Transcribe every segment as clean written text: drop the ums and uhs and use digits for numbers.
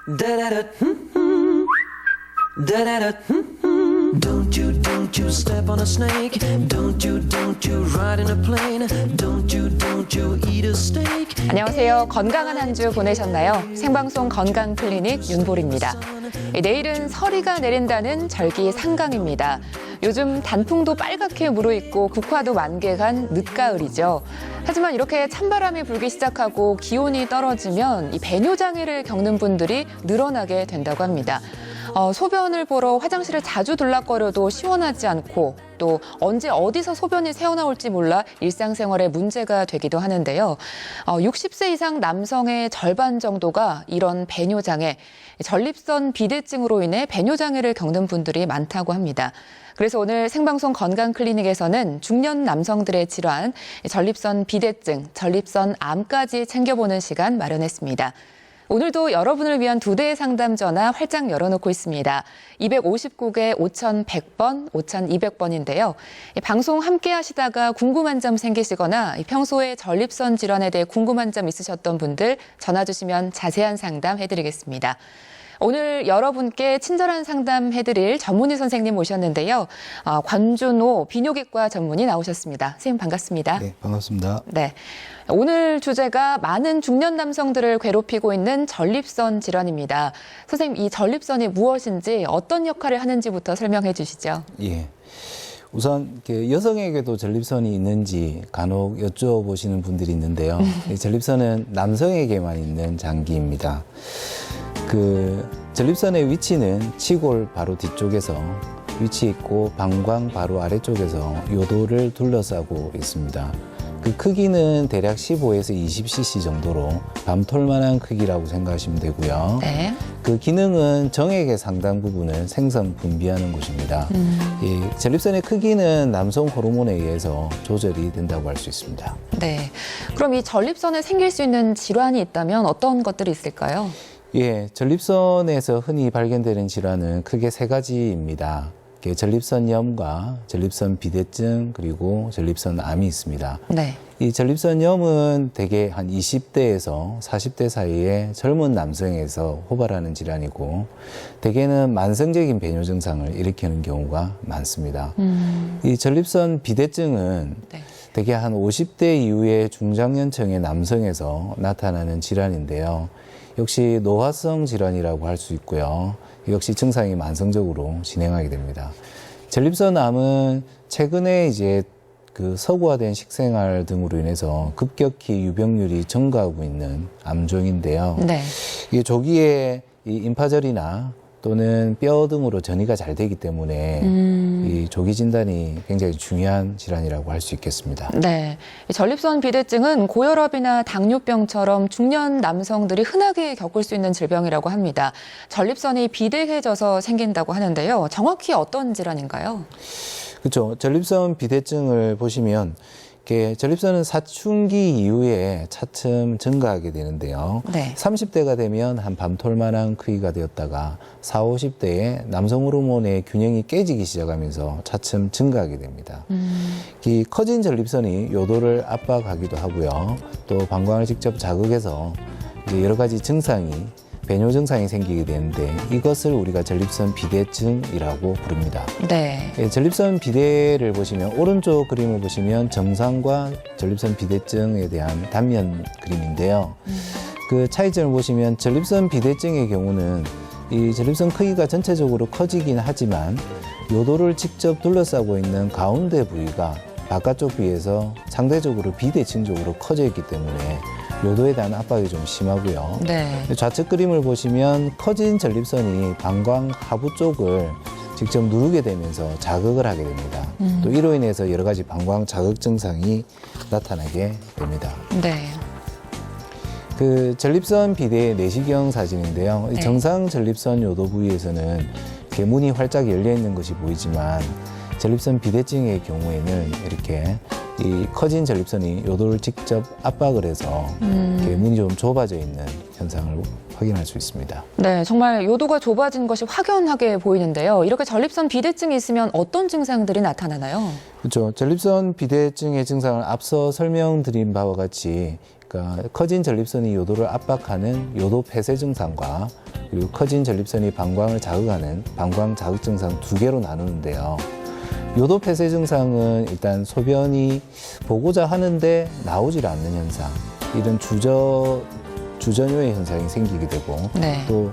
Don't you step on a snake. Don't you ride in a plane. Don't you eat a steak. 안녕하세요. 건강한 한 주 보내셨나요? 생방송 건강클리닉 윤보리입니다. 내일은 서리가 내린다는 절기 상강입니다. 요즘 단풍도 빨갛게 무르익고 국화도 만개한 늦가을이죠. 하지만 이렇게 찬바람이 불기 시작하고 기온이 떨어지면 이 배뇨장애를 겪는 분들이 늘어나게 된다고 합니다. 소변을 보러 화장실을 자주 들락거려도 시원하지 않고 또 언제 어디서 소변이 새어나올지 몰라 일상생활에 문제가 되기도 하는데요. 60세 이상 남성의 절반 정도가 이런 배뇨장애, 전립선 비대증으로 인해 배뇨장애를 겪는 분들이 많다고 합니다. 그래서 오늘 생방송 건강클리닉에서는 중년 남성들의 질환, 전립선 비대증, 전립선 암까지 챙겨보는 시간 마련했습니다. 오늘도 여러분을 위한 2대의 상담 전화 활짝 열어놓고 있습니다. 259개 5100번, 5200번인데요. 방송 함께 하시다가 궁금한 점 생기시거나 평소에 전립선 질환에 대해 궁금한 점 있으셨던 분들 전화 주시면 자세한 상담 해드리겠습니다. 오늘 여러분께 친절한 상담 해드릴 전문의 선생님 모셨는데요. 관준호 비뇨기과 전문의 나오셨습니다. 선생님 반갑습니다. 네, 반갑습니다. 네. 오늘 주제가 많은 중년 남성들을 괴롭히고 있는 전립선 질환입니다. 선생님, 이 전립선이 무엇인지 어떤 역할을 하는지부터 설명해 주시죠. 예. 우선 여성에게도 전립선이 있는지 간혹 여쭤보시는 분들이 있는데요. 이 전립선은 남성에게만 있는 장기입니다. 전립선의 위치는 치골 바로 뒤쪽에서 위치 있고 방광 바로 아래쪽에서 요도를 둘러싸고 있습니다. 그 크기는 대략 15에서 20cc 정도로 밤톨만한 크기라고 생각하시면 되고요. 네. 그 기능은 정액의 상당 부분을 생성 분비하는 곳입니다. 이 전립선의 크기는 남성 호르몬에 의해서 조절이 된다고 할 수 있습니다. 네. 그럼 이 전립선에 생길 수 있는 질환이 있다면 어떤 것들이 있을까요? 예, 전립선에서 흔히 발견되는 질환은 크게 3가지입니다. 전립선염과 전립선 비대증 그리고 전립선암이 있습니다. 네. 이 전립선염은 대개 한 20대에서 40대 사이에 젊은 남성에서 호발하는 질환이고 대개는 만성적인 배뇨 증상을 일으키는 경우가 많습니다. 이 전립선 비대증은 네. 대개 한 50대 이후에 중장년층의 남성에서 나타나는 질환인데요. 역시 노화성 질환이라고 할 수 있고요. 역시 증상이 만성적으로 진행하게 됩니다. 전립선암은 최근에 서구화된 식생활 등으로 인해서 급격히 유병률이 증가하고 있는 암종인데요. 네. 이게 조기에 이 임파절이나 또는 뼈 등으로 전이가 잘 되기 때문에 이 조기 진단이 굉장히 중요한 질환이라고 할 수 있겠습니다. 네. 전립선 비대증은 고혈압이나 당뇨병처럼 중년 남성들이 흔하게 겪을 수 있는 질병이라고 합니다. 전립선이 비대해져서 생긴다고 하는데요. 정확히 어떤 질환인가요? 그렇죠. 전립선 비대증을 보시면 전립선은 사춘기 이후에 차츰 증가하게 되는데요. 네. 30대가 되면 한 밤톨만한 크기가 되었다가 40, 50대에 남성 호르몬의 균형이 깨지기 시작하면서 차츰 증가하게 됩니다. 이 커진 전립선이 요도를 압박하기도 하고요. 또 방광을 직접 자극해서 여러 가지 증상이 배뇨 증상이 생기게 되는데 이것을 우리가 전립선 비대증이라고 부릅니다. 네. 전립선 비대를 보시면 오른쪽 그림을 보시면 정상과 전립선 비대증에 대한 단면 그림인데요. 그 차이점을 보시면 전립선 비대증의 경우는 이 전립선 크기가 전체적으로 커지긴 하지만 요도를 직접 둘러싸고 있는 가운데 부위가 바깥쪽 부위에서 상대적으로 비대칭적으로 커져 있기 때문에 요도에 대한 압박이 좀 심하고요. 네. 좌측 그림을 보시면 커진 전립선이 방광 하부 쪽을 직접 누르게 되면서 자극을 하게 됩니다. 또 이로 인해서 여러 가지 방광 자극 증상이 나타나게 됩니다. 네. 전립선 비대의 내시경 사진인데요. 네. 정상 전립선 요도 부위에서는 이렇게 문이 활짝 열려 있는 것이 보이지만 전립선 비대증의 경우에는 이렇게 이 커진 전립선이 요도를 직접 압박을 해서 이렇게 문이 좀 좁아져 있는 현상을 확인할 수 있습니다. 네, 정말 요도가 좁아진 것이 확연하게 보이는데요. 이렇게 전립선 비대증이 있으면 어떤 증상들이 나타나나요? 그렇죠. 전립선 비대증의 증상을 앞서 설명드린 바와 같이 커진 전립선이 요도를 압박하는 요도 폐쇄 증상과 그리고 커진 전립선이 방광을 자극하는 방광 자극 증상 2개로 나누는데요. 요도 폐쇄 증상은 일단 소변이 보고자 하는데 나오질 않는 현상, 이런 주전요의 현상이 생기게 되고 네. 또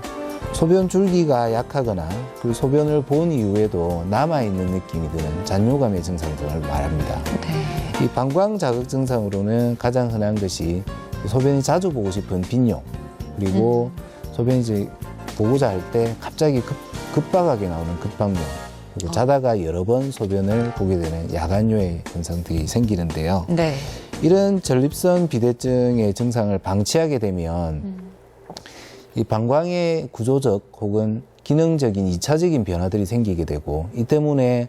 소변 줄기가 약하거나 그 소변을 본 이후에도 남아있는 느낌이 드는 잔뇨감의 증상 등을 말합니다. 네. 이 방광 자극 증상으로는 가장 흔한 것이 소변이 자주 보고 싶은 빈뇨, 그리고 소변이 이제 보고자 할 때 갑자기 급박하게 나오는 급박뇨, 그리고 자다가 여러 번 소변을 보게 되는 야간뇨의 현상들이 생기는데요. 네. 이런 전립선 비대증의 증상을 방치하게 되면 이 방광의 구조적 혹은 기능적인 2차적인 변화들이 생기게 되고, 이 때문에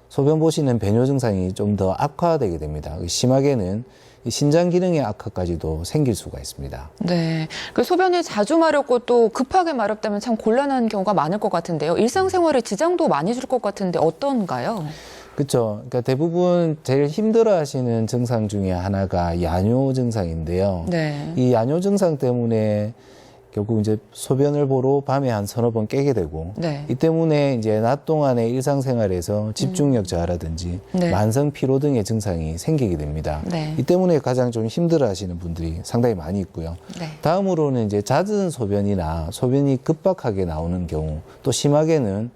소변 보시는 배뇨 증상이 좀 더 악화되게 됩니다. 심하게는 신장 기능의 악화까지도 생길 수가 있습니다. 네. 그 소변이 자주 마렵고 또 급하게 마렵다면 참 곤란한 경우가 많을 것 같은데요. 일상생활에 지장도 많이 줄 것 같은데 어떤가요? 그렇죠. 그러니까 대부분 제일 힘들어하시는 증상 중에 하나가 야뇨 증상인데요. 네. 이 야뇨 증상 때문에 결국 이제 소변을 보러 밤에 한 서너 번 깨게 되고, 네. 이 때문에 이제 낮 동안의 일상생활에서 집중력 저하라든지 네. 만성 피로 등의 증상이 생기게 됩니다. 네. 이 때문에 가장 좀 힘들어하시는 분들이 상당히 많이 있고요. 네. 다음으로는 이제 잦은 소변이나 소변이 급박하게 나오는 경우, 또 심하게는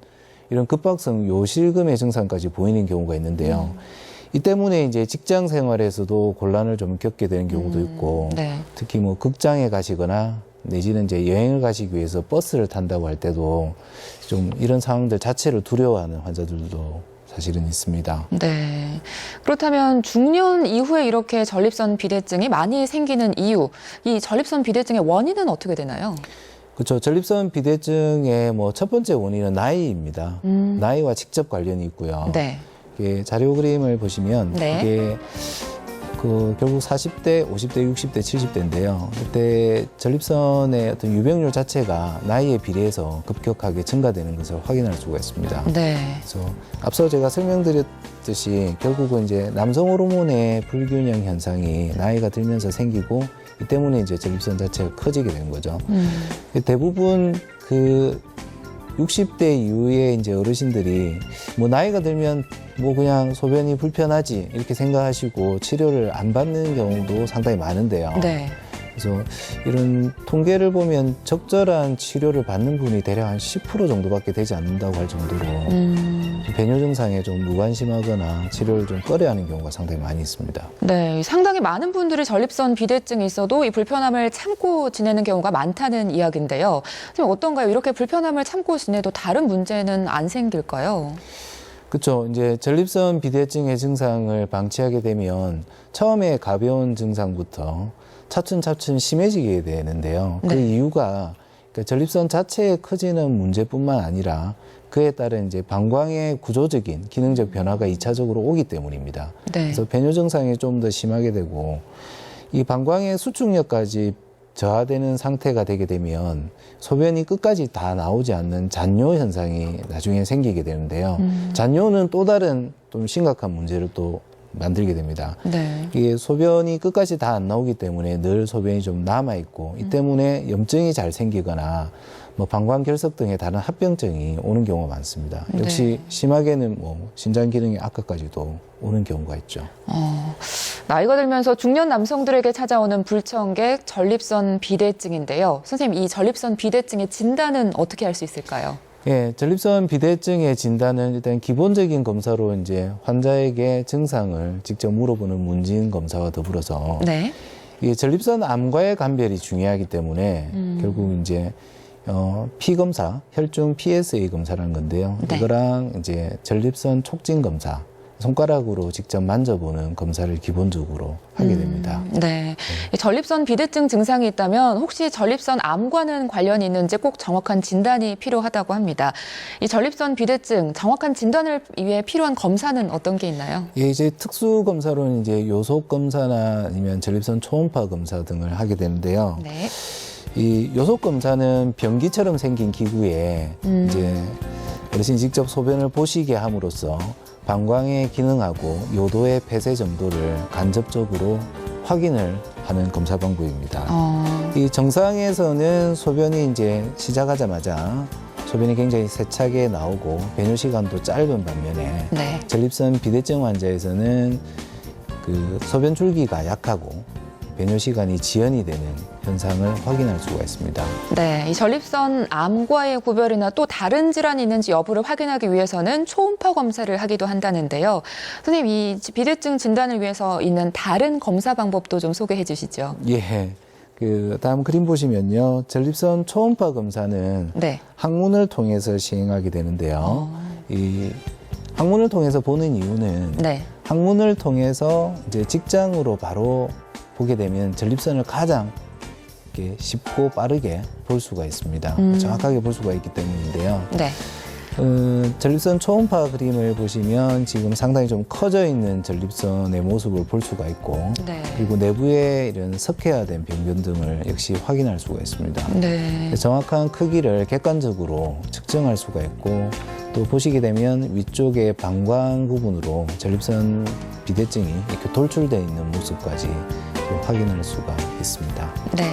이런 급박성 요실금의 증상까지 보이는 경우가 있는데요. 이 때문에 이제 직장 생활에서도 곤란을 좀 겪게 되는 경우도 있고, 네. 특히 뭐 극장에 가시거나 내지는 이제 여행을 가시기 위해서 버스를 탄다고 할 때도 좀 이런 상황들 자체를 두려워하는 환자들도 사실은 있습니다. 네. 그렇다면 중년 이후에 이렇게 전립선 비대증이 많이 생기는 이유, 이 전립선 비대증의 원인은 어떻게 되나요? 그렇죠. 전립선 비대증의 뭐 첫 번째 원인은 나이입니다. 나이와 직접 관련이 있고요. 네. 이게 자료 그림을 보시면 네. 이게 결국 40대, 50대, 60대, 70대인데요. 그때 전립선의 어떤 유병률 자체가 나이에 비례해서 급격하게 증가되는 것을 확인할 수가 있습니다. 네. 그래서 앞서 제가 설명드렸듯이 결국은 이제 남성 호르몬의 불균형 현상이 나이가 들면서 생기고, 이 때문에 이제 전립선 자체가 커지게 되는 거죠. 대부분 60대 이후에 이제 어르신들이 뭐 나이가 들면 뭐 그냥 소변이 불편하지 이렇게 생각하시고 치료를 안 받는 경우도 상당히 많은데요. 네. 그래서 이런 통계를 보면 적절한 치료를 받는 분이 대략 한 10% 정도밖에 되지 않는다고 할 정도로 배뇨 증상에 좀 무관심하거나 치료를 좀 꺼려하는 경우가 상당히 많이 있습니다. 네, 상당히 많은 분들이 전립선 비대증이 있어도 이 불편함을 참고 지내는 경우가 많다는 이야기인데요. 선생님 어떤가요? 이렇게 불편함을 참고 지내도 다른 문제는 안 생길까요? 그렇죠. 이제 전립선 비대증의 증상을 방치하게 되면 처음에 가벼운 증상부터 차츰차츰 심해지게 되는데요. 그 네. 이유가 그러니까 전립선 자체에 커지는 문제뿐만 아니라 그에 따른 이제 방광의 구조적인 기능적 변화가 2차적으로 오기 때문입니다. 네. 그래서 배뇨 증상이 좀 더 심하게 되고, 이 방광의 수축력까지 저하되는 상태가 되게 되면 소변이 끝까지 다 나오지 않는 잔뇨 현상이 나중에 생기게 되는데요. 잔뇨는 또 다른 좀 심각한 문제를 또 만들게 됩니다. 네. 이게 소변이 끝까지 다 안 나오기 때문에 늘 소변이 좀 남아있고, 이 때문에 염증이 잘 생기거나 뭐 방광 결석 등의 다른 합병증이 오는 경우가 많습니다. 역시 네. 심하게는 뭐 신장 기능의 악화까지도 오는 경우가 있죠. 나이가 들면서 중년 남성들에게 찾아오는 불청객 전립선 비대증인데요. 선생님, 이 전립선 비대증의 진단은 어떻게 할 수 있을까요? 예, 전립선 비대증의 진단은 일단 기본적인 검사로 이제 환자에게 증상을 직접 물어보는 문진 검사와 더불어서 네. 이 전립선 암과의 감별이 중요하기 때문에 결국 이제 피 검사, 혈중 PSA 검사라는 건데요. 네. 이거랑 이제 전립선 촉진 검사, 손가락으로 직접 만져보는 검사를 기본적으로 하게 됩니다. 네. 이 전립선 비대증 증상이 있다면 혹시 전립선 암과는 관련이 있는지 꼭 정확한 진단이 필요하다고 합니다. 이 전립선 비대증 정확한 진단을 위해 필요한 검사는 어떤 게 있나요? 예, 이제 특수 검사로는 이제 요속 검사나 아니면 전립선 초음파 검사 등을 하게 되는데요. 네. 이 요속 검사는 변기처럼 생긴 기구에 이제 어르신이 직접 소변을 보시게 함으로써 방광의 기능하고 요도의 폐쇄 정도를 간접적으로 확인을 하는 검사 방법입니다. 이 정상에서는 소변이 이제 시작하자마자 소변이 굉장히 세차게 나오고 배뇨 시간도 짧은 반면에 네. 전립선 비대증 환자에서는 그 소변 줄기가 약하고 배뇨 시간이 지연이 되는 현상을 확인할 수가 있습니다. 네, 이 전립선 암과의 구별이나 또 다른 질환이 있는지 여부를 확인하기 위해서는 초음파 검사를 하기도 한다는데요. 선생님, 이 비대증 진단을 위해서 있는 다른 검사 방법도 좀 소개해 주시죠. 예. 그 다음 그림 보시면요. 전립선 초음파 검사는 네. 항문을 통해서 시행하게 되는데요. 이 항문을 통해서 보는 이유는 네. 항문을 통해서 이제 직장으로 바로 보게 되면 전립선을 가장 이렇게 쉽고 빠르게 볼 수가 있습니다. 정확하게 볼 수가 있기 때문인데요. 네. 전립선 초음파 그림을 보시면 지금 상당히 좀 커져 있는 전립선의 모습을 볼 수가 있고 네. 그리고 내부에 이런 석회화된 병변 등을 역시 확인할 수가 있습니다. 네. 정확한 크기를 객관적으로 측정할 수가 있고 또 보시게 되면 위쪽의 방광 부분으로 전립선 비대증이 이렇게 돌출되어 있는 모습까지 또 확인할 수가 있습니다. 네.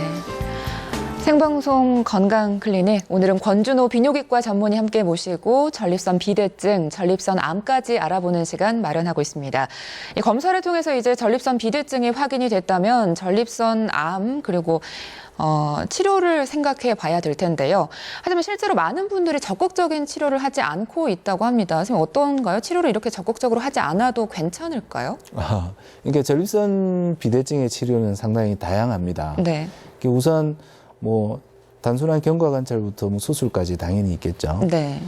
생방송 건강클리닉, 오늘은 권준호 비뇨기과 전문의 함께 모시고 전립선 비대증, 전립선 암까지 알아보는 시간 마련하고 있습니다. 이 검사를 통해서 이제 전립선 비대증이 확인이 됐다면 전립선 암 그리고 치료를 생각해 봐야 될 텐데요. 하지만 실제로 많은 분들이 적극적인 치료를 하지 않고 있다고 합니다. 선생님 어떤가요? 치료를 이렇게 적극적으로 하지 않아도 괜찮을까요? 그러니까 전립선 비대증의 치료는 상당히 다양합니다. 네. 우선 뭐 단순한 경과 관찰부터 뭐 수술까지 당연히 있겠죠. 네.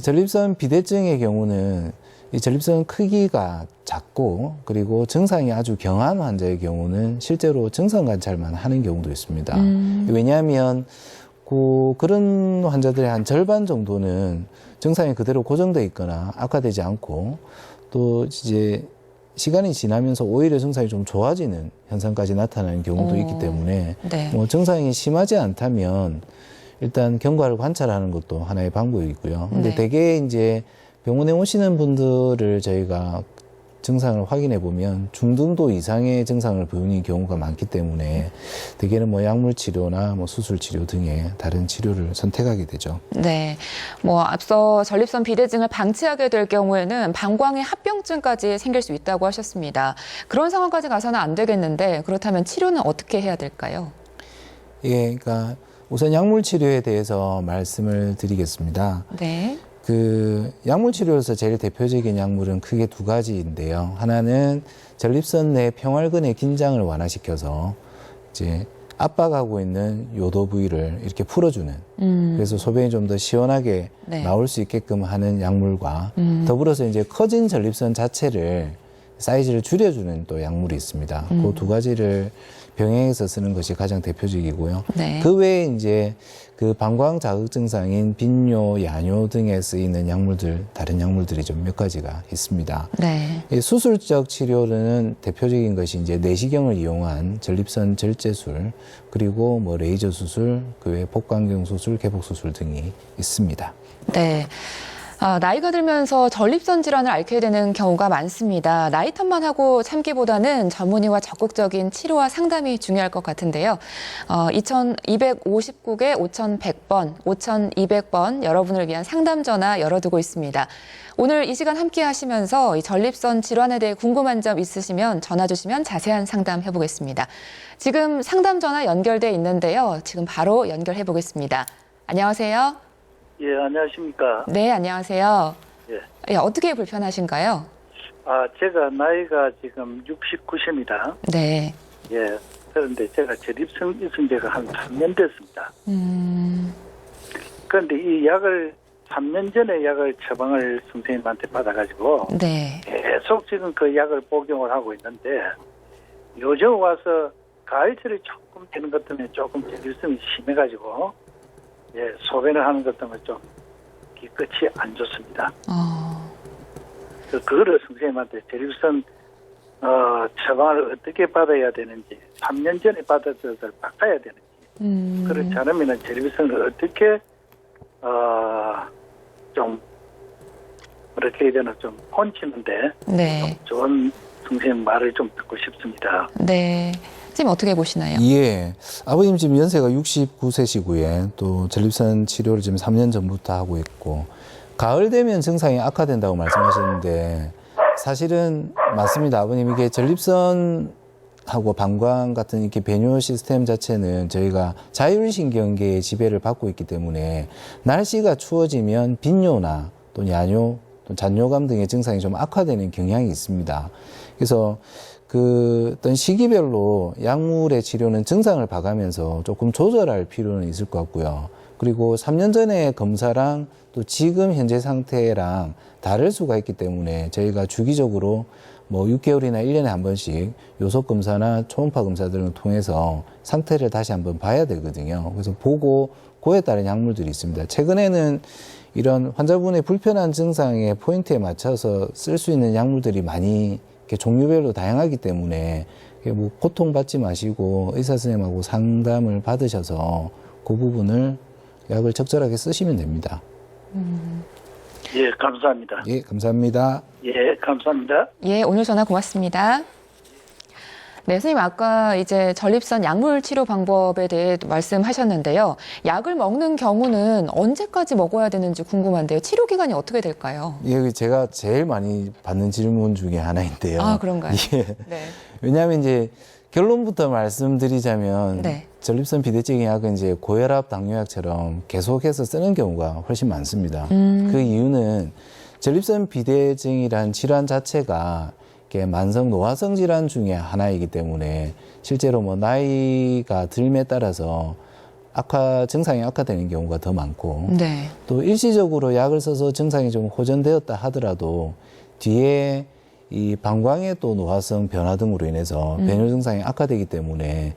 전립선 비대증의 경우는 이 전립선 크기가 작고 그리고 증상이 아주 경한 환자의 경우는 실제로 증상 관찰만 하는 경우도 있습니다. 왜냐하면 그런 환자들의 한 절반 정도는 증상이 그대로 고정돼 있거나 악화되지 않고 또 이제 시간이 지나면서 오히려 증상이 좀 좋아지는 현상까지 나타나는 경우도 있기 때문에 네. 뭐 증상이 심하지 않다면 일단 경과를 관찰하는 것도 하나의 방법이고요. 근데 네. 대개 이제 병원에 오시는 분들을 저희가 증상을 확인해 보면 중등도 이상의 증상을 보이는 경우가 많기 때문에 대개는 뭐 약물 치료나 뭐 수술 치료 등의 다른 치료를 선택하게 되죠. 네. 뭐 앞서 전립선 비대증을 방치하게 될 경우에는 방광의 합병증까지 생길 수 있다고 하셨습니다. 그런 상황까지 가서는 안 되겠는데 그렇다면 치료는 어떻게 해야 될까요? 예, 그러니까 우선 약물 치료에 대해서 말씀을 드리겠습니다. 네. 약물 치료에서 제일 대표적인 약물은 크게 두 가지인데요. 하나는 전립선 내 평활근의 긴장을 완화시켜서 이제 압박하고 있는 요도 부위를 이렇게 풀어주는 그래서 소변이 좀 더 시원하게 네. 나올 수 있게끔 하는 약물과 더불어서 이제 커진 전립선 자체를 사이즈를 줄여주는 또 약물이 있습니다. 그 두 가지를 병행해서 쓰는 것이 가장 대표적이고요. 네. 그 외에 이제 그 방광 자극 증상인 빈뇨, 야뇨 등에 쓰이는 약물들, 다른 약물들이 좀 몇 가지가 있습니다. 네. 수술적 치료는 대표적인 것이 이제 내시경을 이용한 전립선 절제술, 그리고 뭐 레이저 수술, 그 외에 복강경 수술, 개복 수술 등이 있습니다. 네. 나이가 들면서 전립선 질환을 앓게 되는 경우가 많습니다. 나이 탓만 하고 참기보다는 전문의와 적극적인 치료와 상담이 중요할 것 같은데요. 2259개 5100번, 5200번 여러분을 위한 상담 전화 열어두고 있습니다. 오늘 이 시간 함께 하시면서 이 전립선 질환에 대해 궁금한 점 있으시면 전화 주시면 자세한 상담 해보겠습니다. 지금 상담 전화 연결돼 있는데요. 지금 바로 연결해 보겠습니다. 안녕하세요. 예, 안녕하십니까. 네, 안녕하세요. 예. 예, 어떻게 불편하신가요? 제가 나이가 지금 69세입니다. 네. 예. 그런데 제가 전립선 있은 지가 한 3년 됐습니다. 그런데 이 약을 3년 전에 약을 처방을 선생님한테 받아가지고 네. 계속 지금 그 약을 복용을 하고 있는데 요즘 와서 가을철이 조금 되는 것 때문에 조금 전립선이 심해가지고 예, 소변을 하는 것 때문에 좀 기끝이 안 좋습니다. 그거를 선생님한테 전립선 처방을 어떻게 받아야 되는지 3년 전에 받았던 것을 바꿔야 되는지 그렇지 않으면 전립선을 어떻게 좀 그렇게 해야 되나 좀 폰치는데 네. 좀 좋은 선생님 말을 좀 듣고 싶습니다. 네. 선생님 어떻게 보시나요? 예. 아버님 지금 연세가 69세시고요. 또 전립선 치료를 지금 3년 전부터 하고 있고, 가을 되면 증상이 악화된다고 말씀하셨는데, 사실은 맞습니다. 아버님, 이게 전립선하고 방광 같은 이렇게 배뇨 시스템 자체는 저희가 자율신경계의 지배를 받고 있기 때문에, 날씨가 추워지면 빈뇨나 또 야뇨, 또 잔뇨감 등의 증상이 좀 악화되는 경향이 있습니다. 그래서 어떤 시기별로 약물의 치료는 증상을 봐가면서 조금 조절할 필요는 있을 것 같고요. 그리고 3년 전에 검사랑 또 지금 현재 상태랑 다를 수가 있기 때문에 저희가 주기적으로 뭐 6개월이나 1년에 한 번씩 요속 검사나 초음파 검사 등을 통해서 상태를 다시 한번 봐야 되거든요. 그래서 보고 그에 따른 약물들이 있습니다. 최근에는 이런 환자분의 불편한 증상의 포인트에 맞춰서 쓸 수 있는 약물들이 많이 종류별로 다양하기 때문에 뭐 고통받지 마시고 의사 선생님하고 상담을 받으셔서 그 부분을 약을 적절하게 쓰시면 됩니다. 예, 감사합니다. 예, 감사합니다. 예, 감사합니다. 예, 오늘 전화 고맙습니다. 네, 선생님 아까 이제 전립선 약물 치료 방법에 대해 말씀하셨는데요. 약을 먹는 경우는 언제까지 먹어야 되는지 궁금한데요. 치료 기간이 어떻게 될까요? 예, 제가 제일 많이 받는 질문 중에 하나인데요. 아, 그런가요? 예. 네. 왜냐하면 이제 결론부터 말씀드리자면 네. 전립선 비대증 약은 이제 고혈압 당뇨약처럼 계속해서 쓰는 경우가 훨씬 많습니다. 그 이유는 전립선 비대증이란 질환 자체가 만성 노화성 질환 중에 하나이기 때문에 실제로 뭐 나이가 들에 따라서 증상이 악화되는 경우가 더 많고, 네. 또 일시적으로 약을 써서 증상이 좀 호전되었다 하더라도 뒤에 이 방광의 또 노화성 변화 등으로 인해서 배뇨 증상이 악화되기 때문에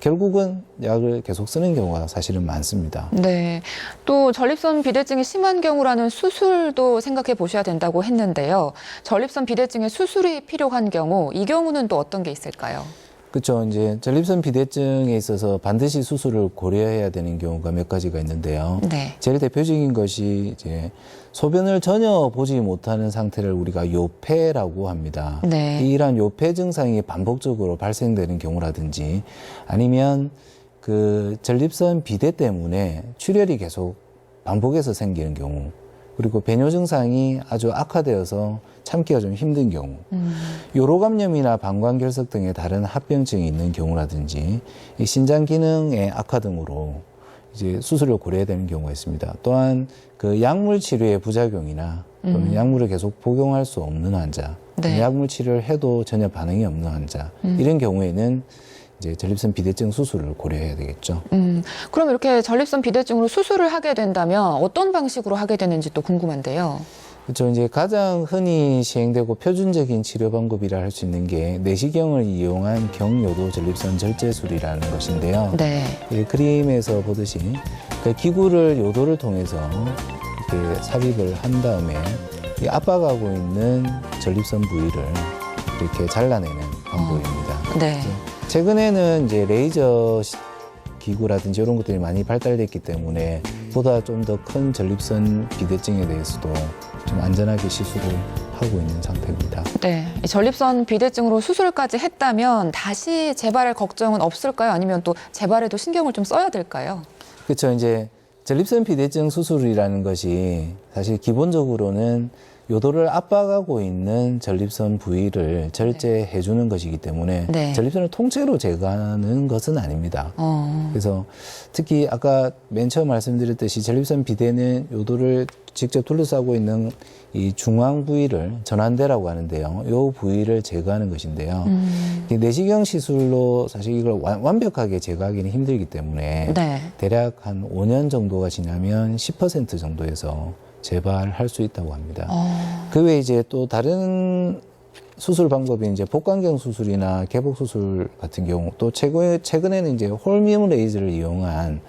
결국은 약을 계속 쓰는 경우가 사실은 많습니다. 네. 또 전립선 비대증이 심한 경우라는 수술도 생각해 보셔야 된다고 했는데요. 전립선 비대증에 수술이 필요한 경우, 이 경우는 또 어떤 게 있을까요? 그렇죠. 이제 전립선 비대증에 있어서 반드시 수술을 고려해야 되는 경우가 몇 가지가 있는데요. 네. 제일 대표적인 것이 이제 소변을 전혀 보지 못하는 상태를 우리가 요폐라고 합니다. 네. 이러한 요폐 증상이 반복적으로 발생되는 경우라든지, 아니면 그 전립선 비대 때문에 출혈이 계속 반복해서 생기는 경우, 그리고 배뇨 증상이 아주 악화되어서 참기가 좀 힘든 경우, 요로감염이나 방광결석 등의 다른 합병증이 있는 경우라든지, 이 신장 기능의 악화 등으로 이제 수술을 고려해야 되는 경우가 있습니다. 또한 그 약물 치료의 부작용이나 또는 약물을 계속 복용할 수 없는 환자, 네. 약물 치료를 해도 전혀 반응이 없는 환자, 이런 경우에는 이제 전립선 비대증 수술을 고려해야 되겠죠. 그럼 이렇게 전립선 비대증으로 수술을 하게 된다면 어떤 방식으로 하게 되는지 또 궁금한데요. 그렇죠. 이제 가장 흔히 시행되고 표준적인 치료 방법이라 할 수 있는 게 내시경을 이용한 경요도 전립선 절제술이라는 것인데요. 네. 이 그림에서 보듯이 그 기구를 요도를 통해서 이렇게 삽입을 한 다음에 이 압박하고 있는 전립선 부위를 이렇게 잘라내는 방법입니다. 네. 최근에는 이제 레이저 기구라든지 이런 것들이 많이 발달됐기 때문에 보다 좀 더 큰 전립선 비대증에 대해서도 좀 안전하게 시술을 하고 있는 상태입니다. 네. 이 전립선 비대증으로 수술까지 했다면 다시 재발할 걱정은 없을까요? 아니면 또 재발에도 신경을 좀 써야 될까요? 그렇죠. 이제 전립선 비대증 수술이라는 것이 사실 기본적으로는 요도를 압박하고 있는 전립선 부위를 절제해 주는 것이기 때문에 네. 전립선을 통째로 제거하는 것은 아닙니다. 그래서 특히 아까 맨 처음 말씀드렸듯이 전립선 비대는 요도를 직접 둘러싸고 있는 이 중앙 부위를 전환대라고 하는데요. 이 부위를 제거하는 것인데요. 내시경 시술로 사실 이걸 완벽하게 제거하기는 힘들기 때문에 네. 대략 한 5년 정도가 지나면 10% 정도에서 재발할 수 있다고 합니다. 그 외에 이제 또 다른 수술 방법이 이제 복강경 수술이나 개복 수술 같은 경우, 또 최근에는 이제 홀미움 레이저를 이용한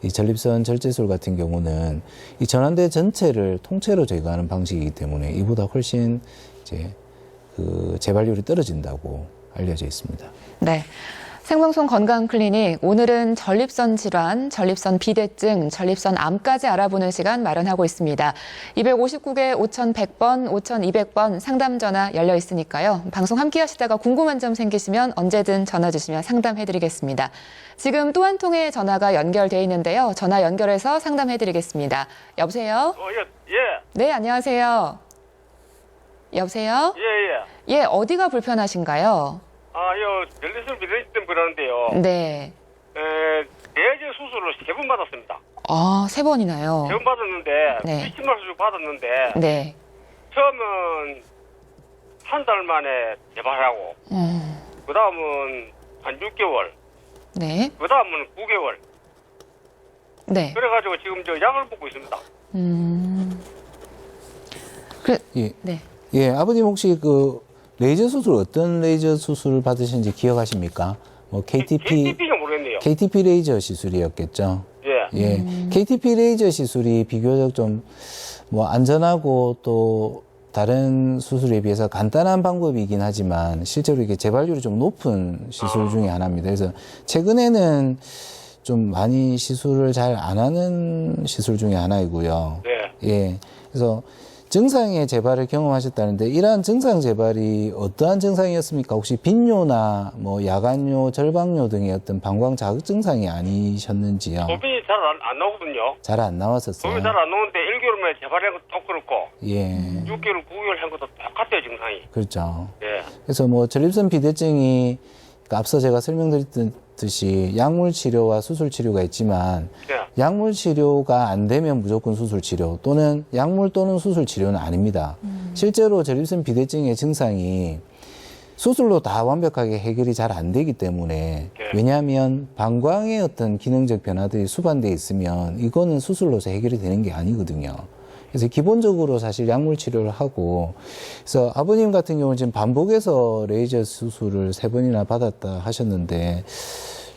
이 전립선 절제술 같은 경우는 이 전환대 전체를 통째로 제거하는 방식이기 때문에 이보다 훨씬 이제 그 재발률이 떨어진다고 알려져 있습니다. 네. 생방송 건강클리닉, 오늘은 전립선 질환, 전립선 비대증, 전립선 암까지 알아보는 시간 마련하고 있습니다. 259개 5100번, 5200번 상담 전화 열려 있으니까요. 방송 함께 하시다가 궁금한 점 생기시면 언제든 전화 주시면 상담해드리겠습니다. 지금 또 한 통의 전화가 연결돼 있는데요. 전화 연결해서 상담해드리겠습니다. 여보세요? 예. 네, 안녕하세요. 여보세요? 예. 예, 어디가 불편하신가요? 전립선 비대증 그러는데요. 네. 내재 수술을 3번 받았습니다. 아, 3번이나요? 3번 받았는데, 네. 20만 수술 받았는데, 네. 처음은 한 달 만에 재발하고, 그 다음은 한 6개월, 네. 그 다음은 9개월. 네. 그래가지고 지금 저 약을 먹고 있습니다. 예. 네. 예, 아버님 혹시 그 레이저 수술 어떤 레이저 수술을 받으신지 기억하십니까? 뭐 KTP가 모르겠네요. KTP 레이저 시술이었겠죠. 예. KTP 레이저 시술이 비교적 좀 뭐 안전하고 또 다른 수술에 비해서 간단한 방법이긴 하지만 실제로 이게 재발률이 좀 높은 시술 중에 하나입니다. 그래서 최근에는 좀 많이 시술을 잘 안 하는 시술 중에 하나이고요. 네. 예. 그래서 증상의 재발을 경험하셨다는데 이러한 증상 재발이 어떠한 증상이었습니까? 혹시 빈뇨나 뭐 야간뇨, 절박뇨 등의 어떤 방광 자극 증상이 아니셨는지요? 소변이 잘 안 나오거든요. 잘 안 나왔었어요. 소변이 잘 안 나오는데 1개월 만에 재발한 것도 그렇고, 예. 6개월, 9개월 한 것도 똑같아요, 증상이. 그렇죠. 예. 그래서 뭐 전립선 비대증이 앞서 제가 설명드렸듯이 약물 치료와 수술 치료가 있지만 네. 약물 치료가 안 되면 무조건 수술 치료 또는 약물 또는 수술 치료는 아닙니다. 실제로 전립선 비대증의 증상이 수술로 다 완벽하게 해결이 잘 안 되기 때문에 네. 왜냐하면 방광의 어떤 기능적 변화들이 수반되어 있으면 이거는 수술로서 해결이 되는 게 아니거든요. 그래서 기본적으로 사실 약물 치료를 하고, 그래서 아버님 같은 경우는 지금 반복해서 레이저 수술을 3번이나 받았다 하셨는데,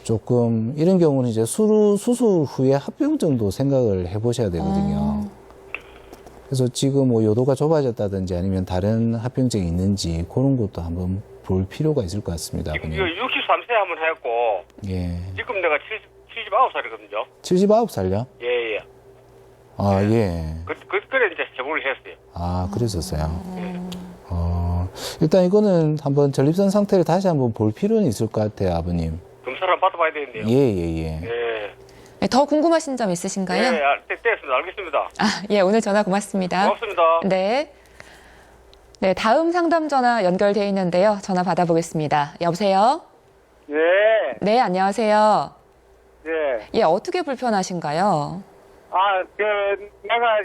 조금 이런 경우는 이제 수술 후에 합병 정도 생각을 해보셔야 되거든요. 그래서 지금 뭐 요도가 좁아졌다든지 아니면 다른 합병증이 있는지 그런 것도 한번 볼 필요가 있을 것 같습니다. 지금 아버님. 63세 한번 했고, 예. 지금 내가 79살이거든요. 79살요? 예. 아, 예. 그래 이제 제보를 했어요. 아, 그랬었어요. 일단 이거는 한번 전립선 상태를 다시 한번 볼 필요는 있을 것 같아요, 아버님. 검사를 받아봐야 되는데요. 예. 네, 더 궁금하신 점 있으신가요? 됐습니다. 알겠습니다. 아, 예, 오늘 전화 고맙습니다. 고맙습니다. 네. 네, 다음 상담 전화 연결돼 있는데요. 전화 받아보겠습니다. 여보세요? 네. 네, 안녕하세요. 네. 예, 어떻게 불편하신가요? 내가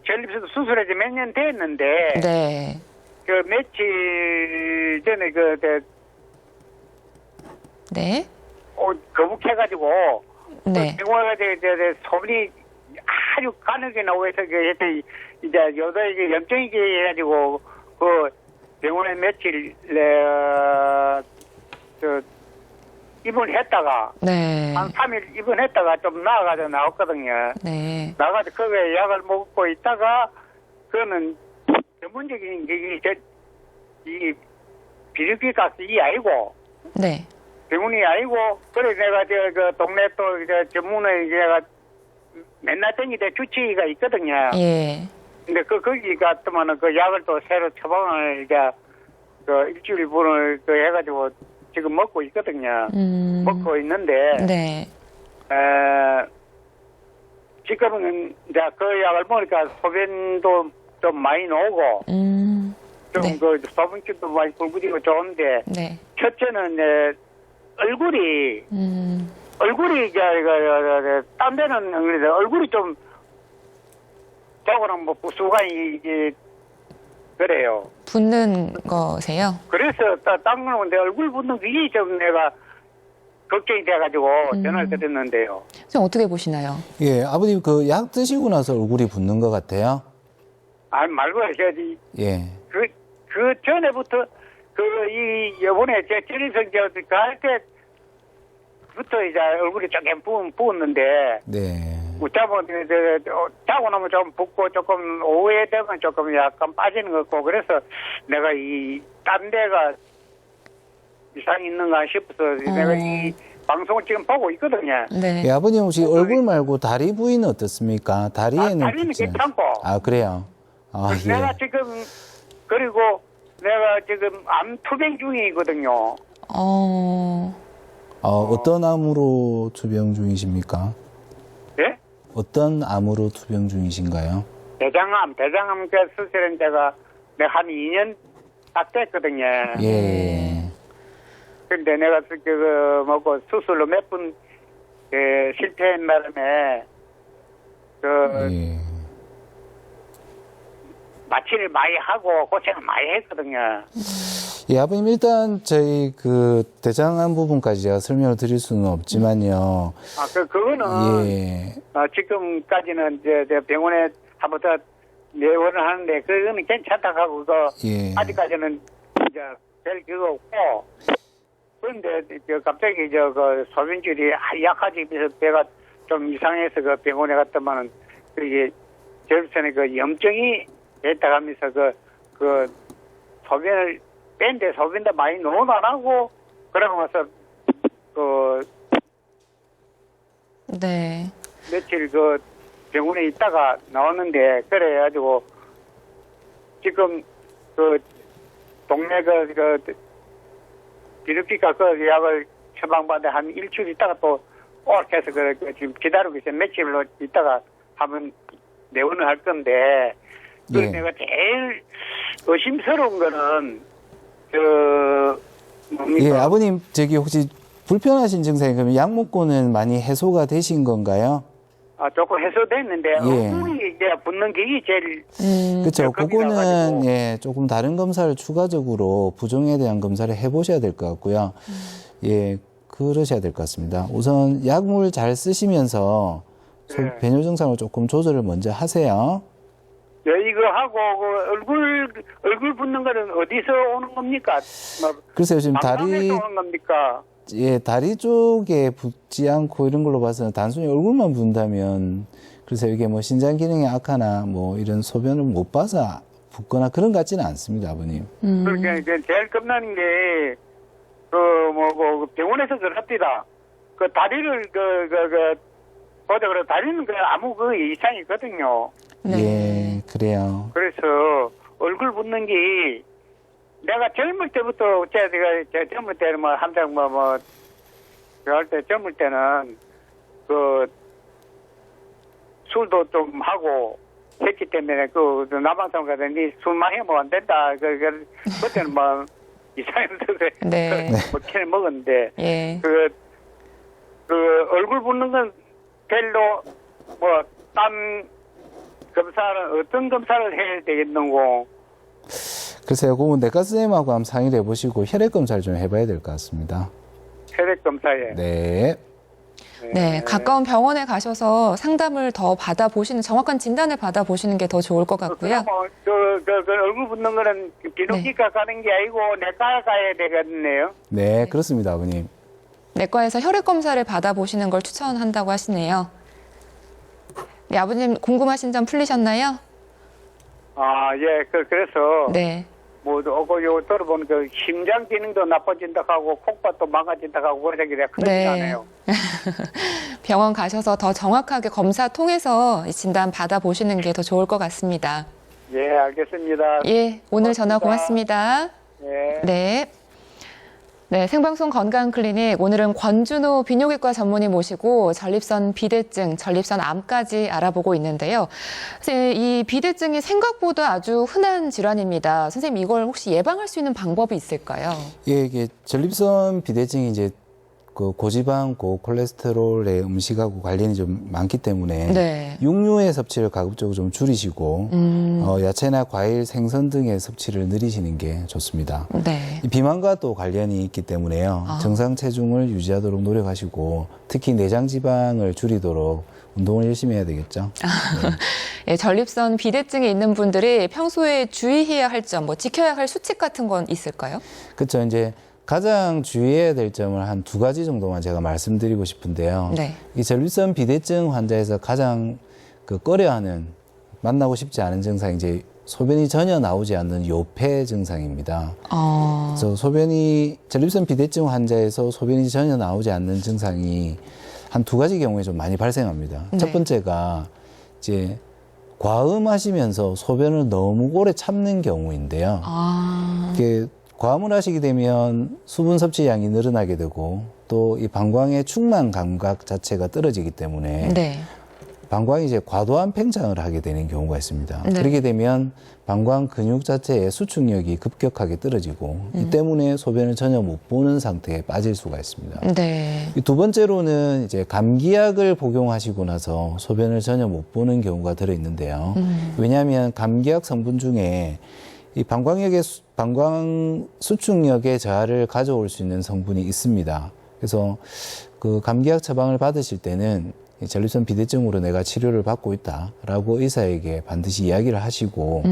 전립선 수술한 지 몇 년 됐는데 네. 며칠 전에 네. 거북해가지고 네. 병원에 소변이 아주 가늘게 나오해서 이제 요새 염증이게 해가지고 그 병원에 며칠 입원했다가 네. 한 3일 입원했다가 좀 나아가서 나왔거든요. 네. 나가서 거기에 약을 먹고 있다가 그거는 전문적인 이 비료기 가스 이 아니고 네. 병원이 아니고 그래 내가 그 동네 또 이제 전문에 내가 맨날 땡기대 주치의가 있거든요. 예. 근데 거기 갔더만은 그 약을 또 새로 처방을 이제 그 일주일 분을 해가지고 지금 먹고 있거든요. 먹고 있는데 네. 지금은 이제 그 약을 먹으니까 소변도 좀 많이 나오고 좀 네. 그 소변기도 많이 굵어지고 좋은데 네. 첫째는 얼굴이 이제 딴 데는 그래도 얼굴이 좀 저거는 뭐 부수간이 이게 그래요. 붓는 거세요? 그래서 딴 거는 내 얼굴 붓는 그게 좀 내가 걱정이 돼가지고 전화를 드렸는데요. 좀 어떻게 보시나요? 예, 아버님 그 약 드시고 나서 얼굴이 붓는 것 같아요? 아니 말고 해야지. 예. 그 전에부터 요번에 제 전립선 갈 때부터 이제 얼굴이 조금 부었는데. 네. 자고 나면 좀 붓고 조금 오후에 되면 조금 약간 빠지는 것 같고 그래서 내가 이 딴 데가 이상이 있는가 싶어서 내가 이 방송을 지금 보고 있거든요. 네. 예, 아버님 혹시 얼굴 말고 다리 부위는 어떻습니까? 다리에는 다리는 붙지 않- 괜찮고. 아, 그래요. 아, 내가 예. 지금 그리고 내가 지금 암 투병 중이거든요. 어떤 암으로 투병 중이십니까? 예? 어떤 암으로 투병 중이신가요? 대장암 그 수술은 제가 내가 한 2년 딱 됐거든요. 예. 근데 내가 그 뭐고 수술로 몇 번 실패한 바람에 예. 마취를 많이 하고 고생을 많이 했거든요. 예, 아버님 일단 저희 그 대장암 부분까지 제가 설명을 드릴 수는 없지만요. 그거는 예. 지금까지는 이제 병원에 한번 더 내원을 하는데 그거는 괜찮다고 하고 예. 아직까지는 이제 별 그거 없고 그런데 갑자기 그 소변줄이 약해지면서 배가 좀 이상해서 그 병원에 갔더만은 그게 절전에 그 염증이 됐다 하면서 그 소변을 뺀데 소변도 많이 노는 안 하고 그러고 나서 네. 며칠 그 병원에 있다가 나왔는데 그래가지고 지금 그 동네 그 비루피가 그 약을 처방받아 한 일주일 있다가 또 오락해서 지금 기다리고 있어요. 며칠로 있다가 하면 내원을 할 건데 예. 내가 제일 의심스러운 거는 뭡니까? 예, 아버님 저기 혹시 불편하신 증상이 그러면 약 먹고는 많이 해소가 되신 건가요? 조금 해소됐는데 예. 얼굴이 이제 붓는 게 제일 그렇죠. 겁이 그거는 나가지고. 예, 조금 다른 검사를 추가적으로 부종에 대한 검사를 해보셔야 될 것 같고요. 예, 그러셔야 될 것 같습니다. 우선 약물 잘 쓰시면서 예. 배뇨 증상을 조금 조절을 먼저 하세요. 이거 하고 얼굴 붓는 거는 어디서 오는 겁니까? 글쎄요, 지금 망상에서 오는 겁니까? 예, 다리 쪽에 붓지 않고 이런 걸로 봐서는 단순히 얼굴만 붓는다면, 그래서 이게 뭐 신장 기능이 악하나 뭐 이런 소변을 못 봐서 붓거나 그런 것 같지는 않습니다, 아버님. 그러니까 이제 제일 겁나는 게, 병원에서 그럽니다. 그 다리를, 보자 그래, 다리는 아무 이상이 있거든요. 네. 예, 그래요. 그래서 얼굴 붓는 게, 내가 젊을 때부터, 제가 젊을 때는 항상 그럴 때 젊을 때는, 술도 좀 하고, 했기 때문에, 남방송 가더니 술 많이 하면 안 된다. 그때는 이상해서, 네. 캔을 먹었는데, 예. 얼굴 붓는 건 별로, 땀 검사를, 어떤 검사를 해야 되겠는고, 글쎄요, 그건 내과 선생님하고 한번 상의를 해보시고 혈액 검사를 좀 해봐야 될 것 같습니다. 혈액 검사에. 네. 네, 가까운 병원에 가셔서 상담을 더 받아보시는, 정확한 진단을 받아보시는 게 더 좋을 것 같고요. 얼굴 붓는 거는 비뇨기과 가는 게 아니고 내과 가야 되겠네요. 네, 그렇습니다, 아버님. 내과에서 혈액 검사를 받아보시는 걸 추천한다고 하시네요. 네, 아버님 궁금하신 점 풀리셨나요? 예, 그래서. 네. 요 들어보면 심장 기능도 나빠진다 하고 콩팥도 망가진다 하고 그런 얘기가 큰일 나네요. 병원 가셔서 더 정확하게 검사 통해서 진단 받아보시는 게 더 좋을 것 같습니다. 예, 알겠습니다. 예, 오늘 전화 고맙습니다. 예. 네. 네, 생방송 건강클리닉 오늘은 권준호 비뇨기과 전문의 모시고 전립선 비대증, 전립선 암까지 알아보고 있는데요. 선생님, 이 비대증이 생각보다 아주 흔한 질환입니다. 선생님, 이걸 혹시 예방할 수 있는 방법이 있을까요? 예, 이게 전립선 비대증이 이제 그 고지방, 고콜레스테롤의 음식하고 관련이 좀 많기 때문에 네. 육류의 섭취를 가급적으로 좀 줄이시고 야채나 과일, 생선 등의 섭취를 늘리시는 게 좋습니다. 네. 이 비만과 또 관련이 있기 때문에요. 정상 체중을 유지하도록 노력하시고 특히 내장 지방을 줄이도록 운동을 열심히 해야 되겠죠. 네. 전립선 비대증이 있는 분들이 평소에 주의해야 할 점, 지켜야 할 수칙 같은 건 있을까요? 그렇죠. 이제 가장 주의해야 될 점을 한 2가지 정도만 제가 말씀드리고 싶은데요. 네. 이 전립선 비대증 환자에서 가장 꺼려하는, 만나고 싶지 않은 증상이 이제 소변이 전혀 나오지 않는 요폐 증상입니다. 아. 그래서 전립선 비대증 환자에서 소변이 전혀 나오지 않는 증상이 한 두 가지 경우에 좀 많이 발생합니다. 네. 첫 번째가 이제 과음하시면서 소변을 너무 오래 참는 경우인데요. 아. 이게 과음을 하시게 되면 수분 섭취량이 늘어나게 되고 또 이 방광의 충만 감각 자체가 떨어지기 때문에 네. 방광이 이제 과도한 팽창을 하게 되는 경우가 있습니다. 네. 그렇게 되면 방광 근육 자체의 수축력이 급격하게 떨어지고 이 때문에 소변을 전혀 못 보는 상태에 빠질 수가 있습니다. 네. 이 두 번째로는 이제 감기약을 복용하시고 나서 소변을 전혀 못 보는 경우가 들어 있는데요. 왜냐하면 감기약 성분 중에 이 방광 수축력의 저하를 가져올 수 있는 성분이 있습니다. 그래서 그 감기약 처방을 받으실 때는 이 전립선 비대증으로 내가 치료를 받고 있다라고 의사에게 반드시 이야기를 하시고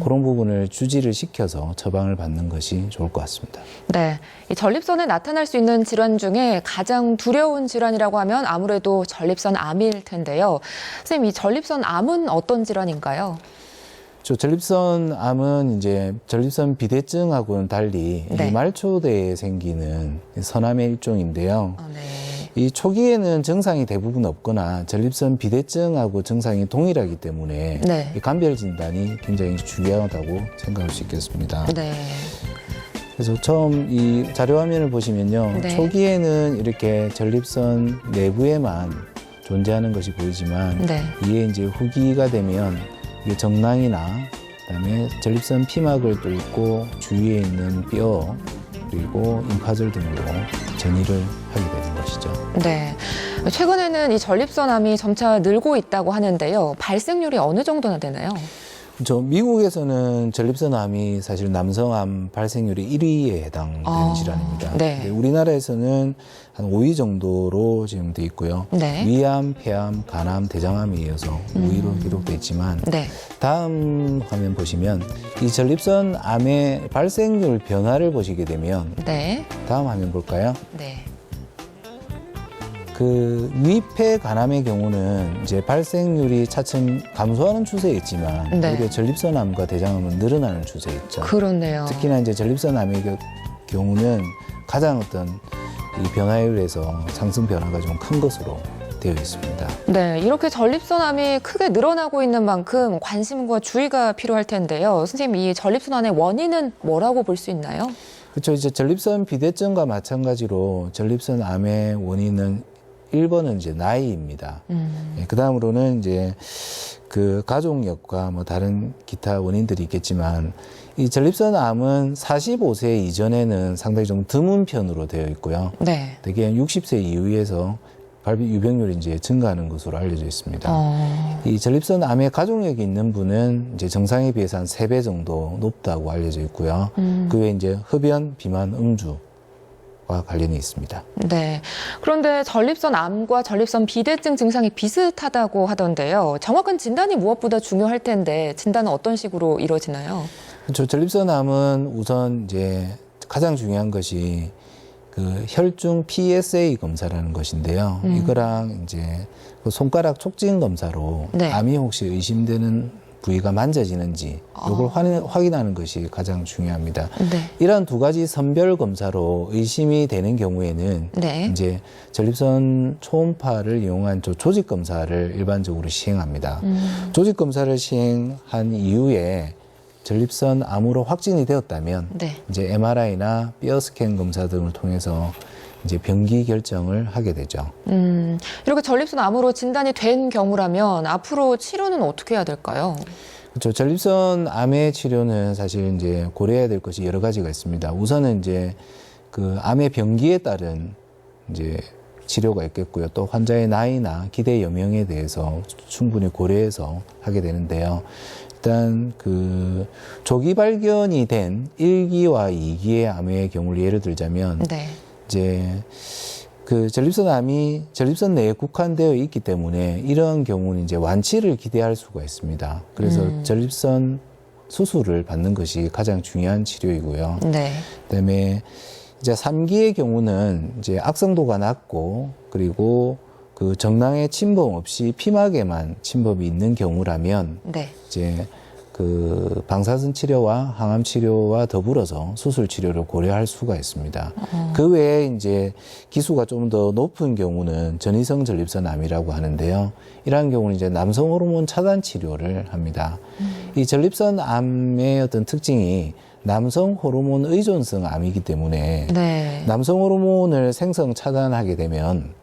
그런 부분을 주지를 시켜서 처방을 받는 것이 좋을 것 같습니다. 네. 이 전립선에 나타날 수 있는 질환 중에 가장 두려운 질환이라고 하면 아무래도 전립선 암일 텐데요. 선생님, 이 전립선 암은 어떤 질환인가요? 전립선 암은 이제 전립선 비대증하고는 달리 네. 이 말초대에 생기는 선암의 일종인데요. 아, 네. 이 초기에는 증상이 대부분 없거나 전립선 비대증하고 증상이 동일하기 때문에 네. 이 감별 진단이 굉장히 중요하다고 생각할 수 있겠습니다. 네. 그래서 처음 이 자료 화면을 보시면요. 네. 초기에는 이렇게 전립선 내부에만 존재하는 것이 보이지만 네. 이게 이제 후기가 되면 이게 정낭이나 그다음에 전립선 피막을 뚫고 주위에 있는 뼈 그리고 임파절 등으로 전이를 하게 되는 것이죠. 네. 최근에는 이 전립선암이 점차 늘고 있다고 하는데요. 발생률이 어느 정도나 되나요? 미국에서는 전립선암이 사실 남성암 발생률이 1위에 해당되는 질환입니다. 네. 우리나라에서는 한 5위 정도로 지금 돼 있고요. 네. 위암, 폐암, 간암, 대장암에 이어서 5위로 기록돼 있지만 네. 다음 화면 보시면 이 전립선암의 발생률 변화를 보시게 되면 네. 다음 화면 볼까요? 네. 그 위폐 간암의 경우는 이제 발생률이 차츰 감소하는 추세에 있지만 네. 오히려 전립선암과 대장암은 늘어나는 추세에 있죠. 그렇네요. 특히나 이제 전립선암의 경우는 가장 어떤 이 변화율에서 상승 변화가 좀 큰 것으로 되어 있습니다. 네, 이렇게 전립선암이 크게 늘어나고 있는 만큼 관심과 주의가 필요할 텐데요. 선생님, 이 전립선암의 원인은 뭐라고 볼 수 있나요? 그렇죠. 이제 전립선 비대증과 마찬가지로 전립선암의 원인은 1번은 이제 나이입니다. 그 다음으로는 이제 그 가족력과 뭐 다른 기타 원인들이 있겠지만 이 전립선암은 45세 이전에는 상당히 좀 드문 편으로 되어 있고요. 네. 대개 60세 이후에서 발병 유병률이 이제 증가하는 것으로 알려져 있습니다. 이 전립선암에 가족력이 있는 분은 이제 정상에 비해서 한 3배 정도 높다고 알려져 있고요. 그 외에 이제 흡연, 비만, 음주 와 관련이 있습니다. 네. 그런데 전립선암과 전립선 비대증 증상이 비슷하다고 하던데요. 정확한 진단이 무엇보다 중요할 텐데 진단은 어떤 식으로 이루어지나요? 그렇죠. 전립선암은 우선 이제 가장 중요한 것이 그 혈중 PSA 검사라는 것인데요. 이거랑 이제 그 손가락 촉진 검사로 네. 암이 혹시 의심되는 부위가 만져지는지 이걸 확인하는 것이 가장 중요합니다. 네. 이런 두 가지 선별 검사로 의심이 되는 경우에는 네. 이제 전립선 초음파를 이용한 조직 검사를 일반적으로 시행합니다. 조직 검사를 시행한 이후에 전립선 암으로 확진이 되었다면 네. 이제 MRI나 뼈 스캔 검사 등을 통해서 이제 병기 결정을 하게 되죠. 이렇게 전립선암으로 진단이 된 경우라면 앞으로 치료는 어떻게 해야 될까요? 그렇죠. 전립선암의 치료는 사실 이제 고려해야 될 것이 여러 가지가 있습니다. 우선은 이제 그 암의 병기에 따른 이제 치료가 있겠고요. 또 환자의 나이나 기대 여명에 대해서 충분히 고려해서 하게 되는데요. 일단 그 조기 발견이 된 1기와 2기의 암의 경우를 예를 들자면 네. 이제 그 전립선암이 전립선 내에 국한되어 있기 때문에 이런 경우는 이제 완치를 기대할 수가 있습니다. 그래서 전립선 수술을 받는 것이 가장 중요한 치료이고요. 네. 그다음에 이제 3기의 경우는 이제 악성도가 낮고 그리고 그 정낭에 침범 없이 피막에만 침범이 있는 경우라면 네. 이제 그 그 방사선 치료와 항암 치료와 더불어서 수술 치료를 고려할 수가 있습니다. 그 외에 이제 기수가 좀 더 높은 경우는 전이성 전립선암이라고 하는데요. 이러한 경우는 이제 남성 호르몬 차단 치료를 합니다. 이 전립선암의 어떤 특징이 남성 호르몬 의존성 암이기 때문에 네. 남성 호르몬을 생성 차단하게 되면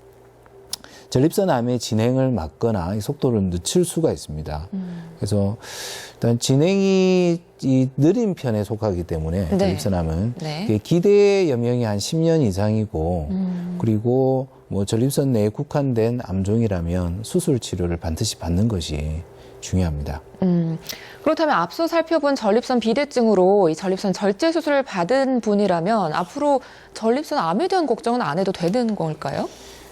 전립선암의 진행을 막거나 이 속도를 늦출 수가 있습니다. 그래서 일단 진행이 이 느린 편에 속하기 때문에 네. 전립선암은 네. 기대 여명이 한 10년 이상이고 그리고 뭐 전립선 내에 국한된 암종이라면 수술 치료를 반드시 받는 것이 중요합니다. 그렇다면 앞서 살펴본 전립선 비대증으로 이 전립선 절제 수술을 받은 분이라면 앞으로 전립선 암에 대한 걱정은 안 해도 되는 걸까요?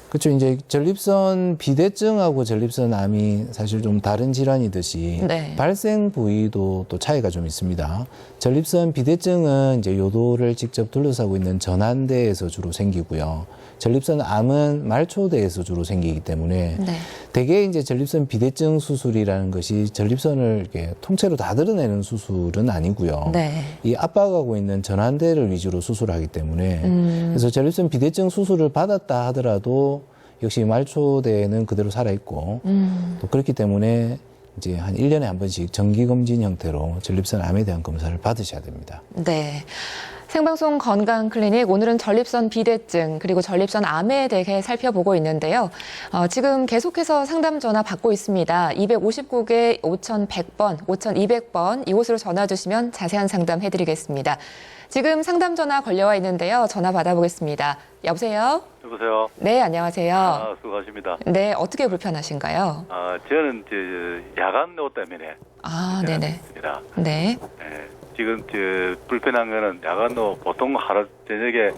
그렇죠. 이제 전립선 비대증하고 전립선 암이 사실 좀 다른 질환이듯이 네. 발생 부위도 또 차이가 좀 있습니다. 전립선 비대증은 이제 요도를 직접 둘러싸고 있는 전환대에서 주로 생기고요. 전립선 암은 말초대에서 주로 생기기 때문에 네. 대개 이제 전립선 비대증 수술이라는 것이 전립선을 이렇게 통째로 다 드러내는 수술은 아니고요. 네. 이 압박하고 있는 전환대를 위주로 수술하기 때문에 그래서 전립선 비대증 수술을 받았다 하더라도 역시 말초대는 그대로 살아있고 또 그렇기 때문에 이제 한 1년에 한 번씩 정기검진 형태로 전립선 암에 대한 검사를 받으셔야 됩니다. 네. 생방송 건강클리닉 오늘은 전립선 비대증 그리고 전립선 암에 대해 살펴보고 있는데요. 지금 계속해서 상담 전화 받고 있습니다. 259개 5100번, 5200번 이곳으로 전화 주시면 자세한 상담 해드리겠습니다. 지금 상담 전화 걸려와 있는데요. 전화 받아보겠습니다. 여보세요? 여보세요. 네, 안녕하세요. 수고하십니다. 네, 어떻게 불편하신가요? 저는 야간노 때문에. 네네. 있습니다. 네. 지금 불편한 거는 야간노 보통 하루 저녁에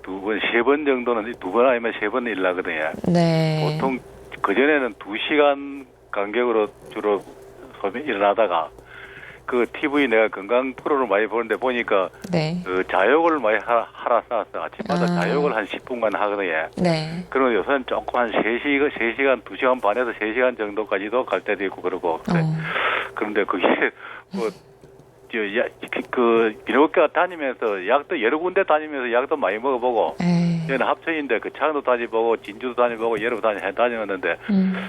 2번, 3번 정도는 2번 아니면 3번 일나거든요. 네. 보통 그전에는 2시간 간격으로 주로 일어나다가 그 TV 내가 건강 프로를 많이 보는데 보니까 네. 그 자욕을 많이 하라 쌓았어. 아침마다 자욕을 한 10분간 하거든요. 네. 그러면 요새는 조금 한 3시간, 2시간 반에서 3시간 정도까지도 갈 때도 있고 그러고. 그런데 그게 뭐 비뇨기과 다니면서 약도 여러 군데 다니면서 약도 많이 먹어보고 여기는 합천인데 그 창도 다니보고 진주도 다니보고 여러 다녔는데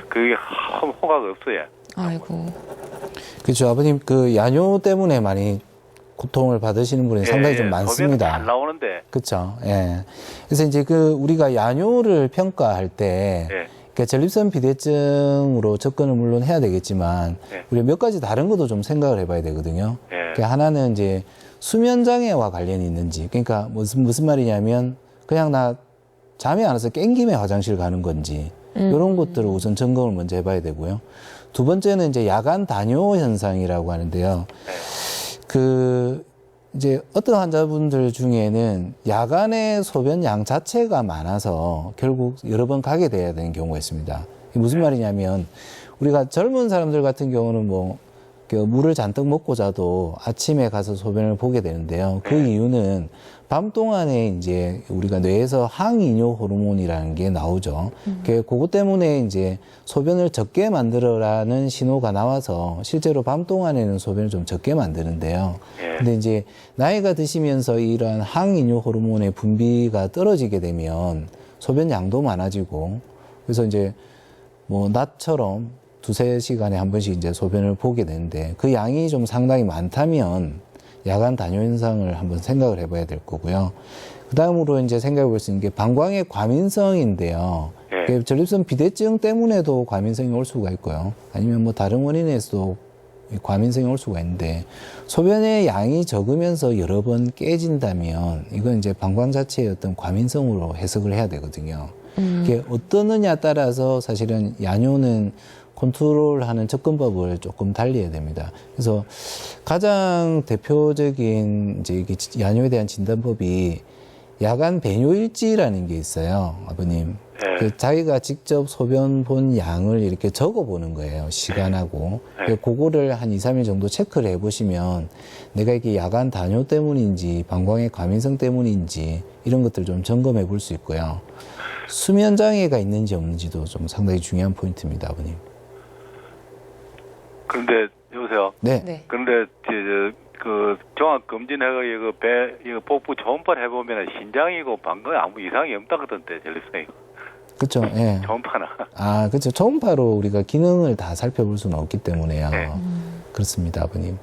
그게 아무 호가가 없어요. 아이고. 그렇죠. 아버님 그 야뇨 때문에 많이 고통을 받으시는 분이 상당히 좀 많습니다. 잘 나오는데. 그렇죠. 예. 그래서 이제 그 우리가 야뇨를 평가할 때 그러니까 전립선 비대증으로 접근을 물론 해야 되겠지만 우리가 몇 가지 다른 것도 좀 생각을 해봐야 되거든요. 그러니까 하나는 이제 수면 장애와 관련이 있는지, 그러니까 무슨 말이냐면 그냥 나 잠이 안 와서 깬김에 화장실 가는 건지 이런 것들을 우선 점검을 먼저 해봐야 되고요. 두 번째는 이제 야간 단뇨 현상이라고 하는데요. 그 이제 어떤 환자분들 중에는 야간에 소변 양 자체가 많아서 결국 여러 번 가게 돼야 되는 경우가 있습니다. 이게 무슨 말이냐면 우리가 젊은 사람들 같은 경우는 뭐 물을 잔뜩 먹고 자도 아침에 가서 소변을 보게 되는데요. 그 이유는 밤 동안에 이제 우리가 뇌에서 항이뇨 호르몬이라는 게 나오죠. 그것 때문에 이제 소변을 적게 만들어라는 신호가 나와서 실제로 밤 동안에는 소변을 좀 적게 만드는데요. 근데 이제 나이가 드시면서 이러한 항이뇨 호르몬의 분비가 떨어지게 되면 소변 양도 많아지고 그래서 이제 뭐 낮처럼 2-3시간에 한 번씩 이제 소변을 보게 되는데 그 양이 좀 상당히 많다면 야간 단뇨 현상을 한번 생각을 해봐야 될 거고요. 그 다음으로 이제 생각해 볼 수 있는 게 방광의 과민성인데요. 전립선 비대증 때문에도 과민성이 올 수가 있고요. 아니면 뭐 다른 원인에서도 과민성이 올 수가 있는데 소변의 양이 적으면서 여러 번 깨진다면 이건 이제 방광 자체의 어떤 과민성으로 해석을 해야 되거든요. 이게 어떠느냐 따라서 사실은 야뇨는 컨트롤하는 접근법을 조금 달리해야 됩니다. 그래서 가장 대표적인 이제 이게 야뇨에 대한 진단법이 야간 배뇨일지라는 게 있어요, 아버님. 그 자기가 직접 소변 본 양을 이렇게 적어보는 거예요, 시간하고. 그거를 한 2-3일 정도 체크를 해보시면 내가 이게 야간 단뇨 때문인지 방광의 과민성 때문인지 이런 것들 좀 점검해 볼 수 있고요. 수면 장애가 있는지 없는지도 좀 상당히 중요한 포인트입니다, 아버님. 그런데 여보세요. 네. 네. 그런데 그 종합 검진해가 이거 복부 초음파를 해보면 신장이고 방광에 아무 이상이 없다 그던데 전립선이. 그렇죠. 예. 초음파나. 아, 그렇죠. 초음파로 우리가 기능을 다 살펴볼 수는 없기 때문에요. 네. 그렇습니다, 아버님.